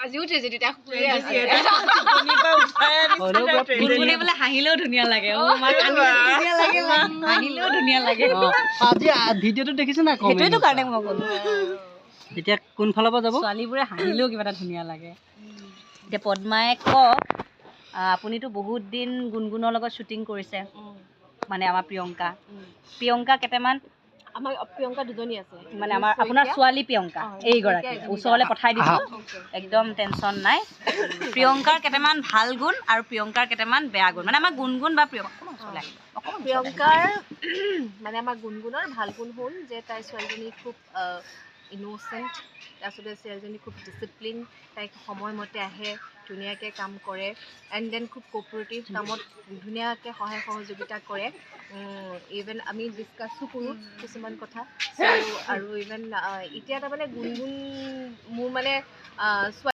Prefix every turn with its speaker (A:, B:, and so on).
A: আজিও ট্ৰেজেডি তাক
B: গুণগুণে বোলে হাঁহিলেও ধুনীয়া লাগে ধুনীয়া লাগে হাঁহিলেও ধুনীয়া লাগে
C: আজি ভিডিঅ'টো দেখিছে না
B: সেইটোৱেতো কাৰণে মই ক'লো
C: এতিয়া কোনফালৰ পৰা যাব
B: ছোৱালীবোৰে হাঁহিলেও কিবা এটা ধুনীয়া লাগে এতিয়া পদ্মাই কওক আপুনিতো বহুত দিন গুণগুণৰ লগত শ্বুটিং কৰিছে মানে আমাৰ প্ৰিয়ংকা কেইটামান
A: আমাৰ প্ৰিয়ংকা দুজনী আছে
B: মানে আমাৰ আপোনাৰ ছোৱালী প্ৰিয়ংকা এইগৰাকী ওচৰলৈ পঠাই দিছোঁ একদম টেনশ্যন নাই প্ৰিয়ংকাৰ কেইটামান ভাল গুণ আৰু প্ৰিয়ংকাৰ কেইটামান বেয়া গুণ মানে আমাৰ গুণগুণ বা
A: প্ৰিয়ংকাৰ মানে আমাৰ গুণগুণৰ ভাল গুণ হ'ল যে তাইৰ ছোৱালীজনী খুব ইন'চেণ্ট তাৰপিছতে ছোৱালীজনী খুব ডিচিপ্লিন তাইক সময়মতে আহে ধুনীয়াকৈ কাম কৰে এণ্ড দেন খুব কোঅপাৰেটিভ কামত ধুনীয়াকৈ সহায় সহযোগিতা কৰে ইভেন আমি ডিছকাছো কৰোঁ কিছুমান কথা চ' আৰু ইভেন এতিয়া তাৰমানে গুণগুণ মোৰ মানে